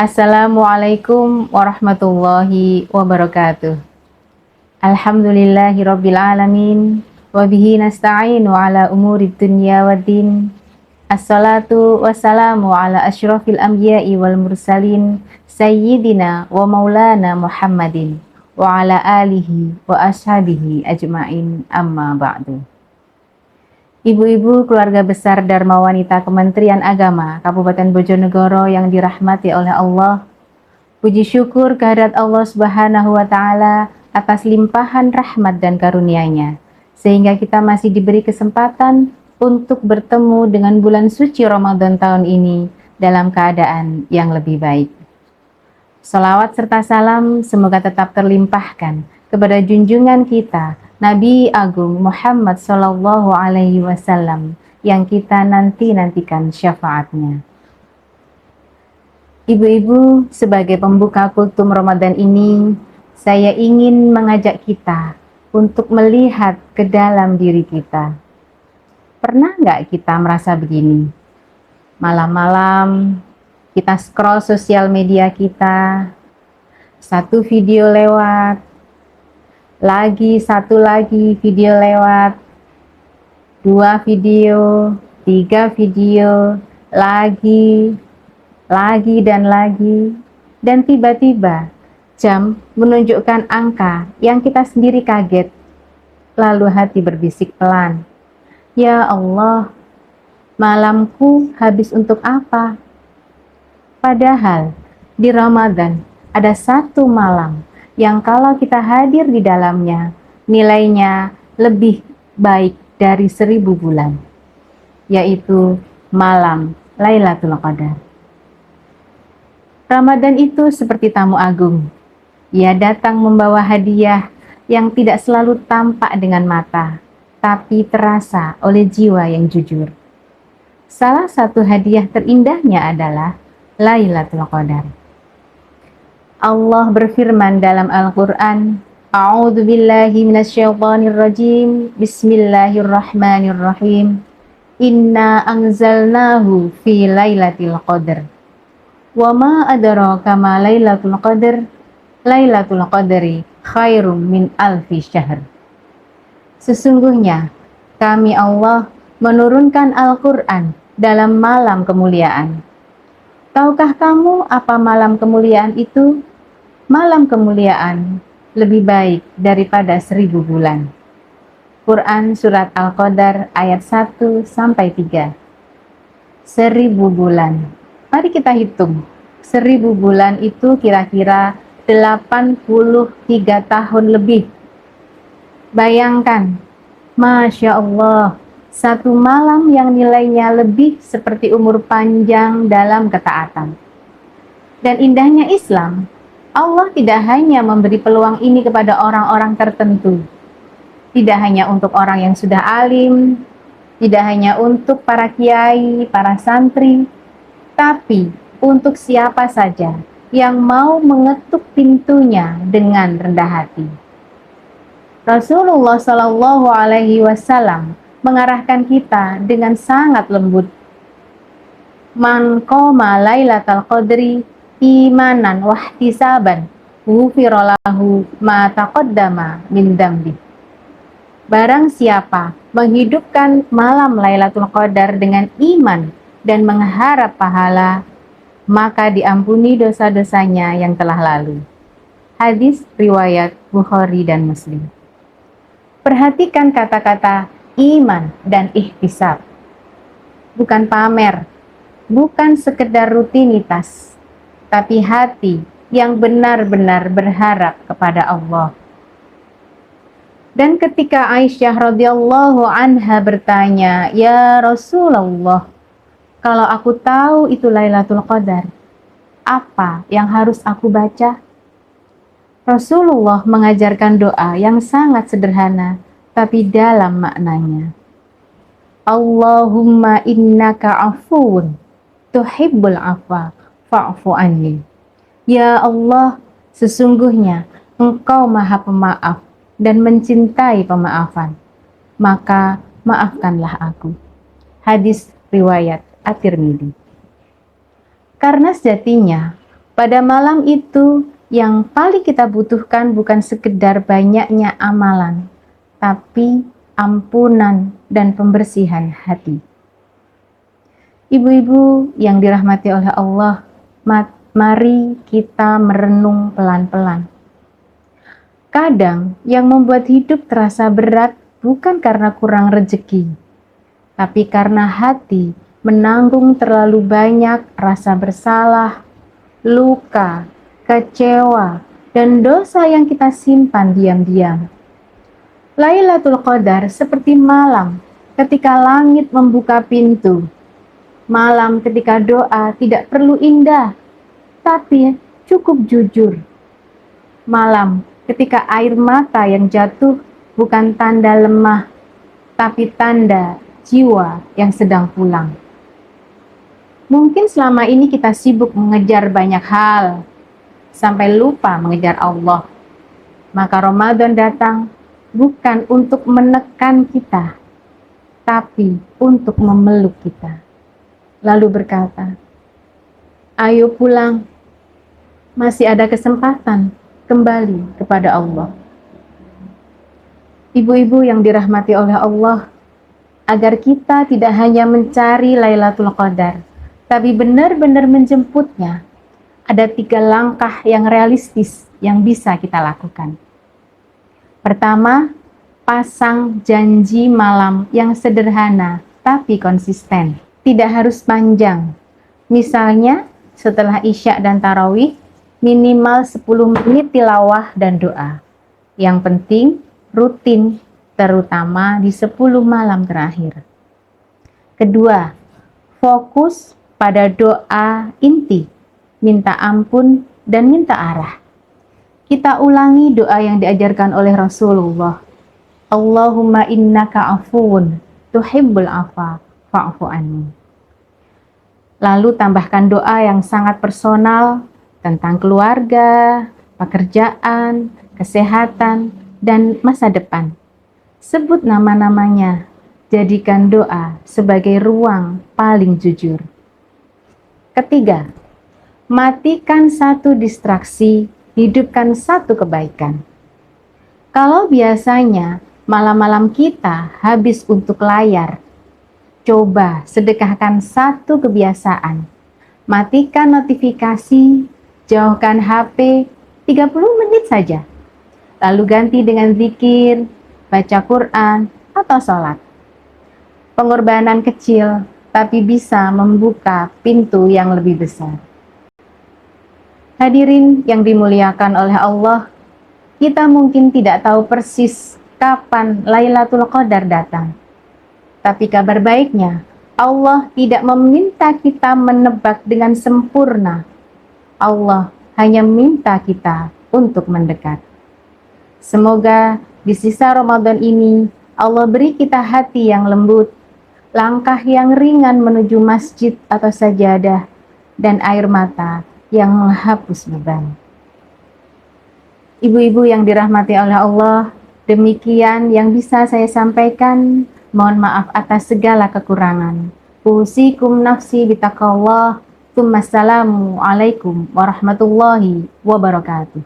Assalamualaikum warahmatullahi wabarakatuh. Alhamdulillahirabbil alamin wa bihi nasta'inu ala umuri dunya waddin. Assalatu wassalamu ala asyrafil anbiya'i wal mursalin sayyidina wa maulana Muhammadin wa ala alihi wa ashabihi ajmain, amma ba'du. Ibu-ibu keluarga besar Dharma Wanita Kementerian Agama Kabupaten Bojonegoro yang dirahmati oleh Allah, puji syukur kehadirat Allah Subhanahu wa Ta'ala atas limpahan rahmat dan karunia-Nya, sehingga kita masih diberi kesempatan untuk bertemu dengan bulan suci Ramadan tahun ini dalam keadaan yang lebih baik. Salawat serta salam semoga tetap terlimpahkan kepada junjungan kita Nabi Agung Muhammad Sallallahu Alaihi Wasallam yang kita nantikan syafaatnya. Ibu-ibu, sebagai pembuka kultum Ramadan ini, saya ingin mengajak kita untuk melihat ke dalam diri kita. Pernah nggak kita merasa begini? Malam-malam kita scroll sosial media kita, satu video lewat, satu lagi video lewat, 2 video, 3 video, lagi, dan tiba-tiba jam menunjukkan angka yang kita sendiri kaget. Lalu hati berbisik pelan, ya Allah, malamku habis untuk apa? Padahal di Ramadan ada satu malam yang kalau kita hadir di dalamnya, nilainya lebih baik dari 1000 bulan, yaitu malam Lailatul Qadar. Ramadan itu seperti tamu agung. Ia datang membawa hadiah yang tidak selalu tampak dengan mata, tapi terasa oleh jiwa yang jujur. Salah satu hadiah terindahnya adalah Lailatul Qadar. Allah berfirman dalam Al-Quran, A'udzu billahi minasyaitonir rajim, Bismillahirrahmanirrahim. Inna anzalnahu fi lailatul qadr. Wa ma adraka ma lailatul qadr. Lailatul qadri khairum min alfi syahr. Sesungguhnya kami Allah menurunkan Al-Quran dalam malam kemuliaan. Tahukah kamu apa malam kemuliaan itu? Malam kemuliaan lebih baik daripada 1000 bulan. Quran Surat Al-Qadar ayat 1-3. 1000 bulan. Mari kita hitung. 1000 bulan itu kira-kira 83 tahun lebih. Bayangkan, Masya Allah, satu malam yang nilainya lebih seperti umur panjang dalam ketaatan. Dan indahnya Islam, Allah tidak hanya memberi peluang ini kepada orang-orang tertentu, tidak hanya untuk orang yang sudah alim, tidak hanya untuk para kiai, para santri, tapi untuk siapa saja yang mau mengetuk pintunya dengan rendah hati. Rasulullah Shallallahu Alaihi Wasallam mengarahkan kita dengan sangat lembut. Man qoma lailatal qadri imanan wahtisaban ghufiralahu ma taqaddama min dambi. Barang siapa menghidupkan malam Lailatul Qadar dengan iman dan mengharap pahala, maka diampuni dosa-dosanya yang telah lalu. Hadis riwayat Bukhari dan Muslim. Perhatikan kata-kata iman dan ihtisab. Bukan pamer, bukan sekedar rutinitas, tapi hati yang benar-benar berharap kepada Allah. Dan ketika Aisyah radhiyallahu anha bertanya, "Ya Rasulullah, kalau aku tahu itu Lailatul Qadar, apa yang harus aku baca?" Rasulullah mengajarkan doa yang sangat sederhana, tapi dalam maknanya. Allahumma innaka afuun tuhibbul afwa fa'fu anni. Ya Allah, sesungguhnya Engkau Maha Pemaaf dan mencintai pemaafan, maka maafkanlah aku. Hadis riwayat At-Tirmidzi. Karena sejatinya Pada malam itu, yang paling kita butuhkan bukan sekedar banyaknya amalan, tapi ampunan dan pembersihan hati. Ibu-ibu yang dirahmati oleh Allah, mari kita merenung pelan-pelan. Kadang yang membuat hidup terasa berat bukan karena kurang rezeki, tapi karena hati menanggung terlalu banyak rasa bersalah, luka, kecewa, dan dosa yang kita simpan diam-diam. Lailatul Qadar seperti malam ketika langit membuka pintu. Malam ketika doa tidak perlu indah, tapi cukup jujur. Malam ketika air mata yang jatuh bukan tanda lemah, tapi tanda jiwa yang sedang pulang. Mungkin selama ini kita sibuk mengejar banyak hal, sampai lupa mengejar Allah. Maka Ramadan datang bukan untuk menekan kita, tapi untuk memeluk kita. Lalu berkata, ayo pulang, masih ada kesempatan kembali kepada Allah. Ibu-ibu yang dirahmati oleh Allah, agar kita tidak hanya mencari Lailatul Qadar, tapi benar-benar menjemputnya, ada 3 langkah yang realistis yang bisa kita lakukan. Pertama, pasang janji malam yang sederhana tapi konsisten. Tidak harus panjang. Misalnya, setelah Isya dan Tarawih, minimal 10 menit tilawah dan doa. Yang penting, rutin, terutama di 10 malam terakhir. Kedua, fokus pada doa inti, minta ampun dan minta arah. Kita ulangi doa yang diajarkan oleh Rasulullah. Allahumma innaka afuwun tuhibbul afa fa'fu anni. Lalu tambahkan doa yang sangat personal tentang keluarga, pekerjaan, kesehatan, dan masa depan. Sebut nama-namanya, jadikan doa sebagai ruang paling jujur. Ketiga, matikan 1 distraksi, hidupkan 1 kebaikan. Kalau biasanya malam-malam kita habis untuk layar, coba sedekahkan 1 kebiasaan. Matikan notifikasi, jauhkan HP 30 menit saja. Lalu ganti dengan zikir, baca Quran, atau sholat. Pengorbanan kecil, tapi bisa membuka pintu yang lebih besar. Hadirin yang dimuliakan oleh Allah, kita mungkin tidak tahu persis kapan Lailatul Qadar datang. Tapi kabar baiknya, Allah tidak meminta kita menebak dengan sempurna. Allah hanya minta kita untuk mendekat. Semoga di sisa Ramadan ini, Allah beri kita hati yang lembut, langkah yang ringan menuju masjid atau sajadah, dan air mata yang menghapus beban. Ibu-ibu yang dirahmati oleh Allah, demikian yang bisa saya sampaikan. Mohon maaf atas segala kekurangan. Usikum nafsi bitaqwallah. Assalamualaikum warahmatullahi wabarakatuh.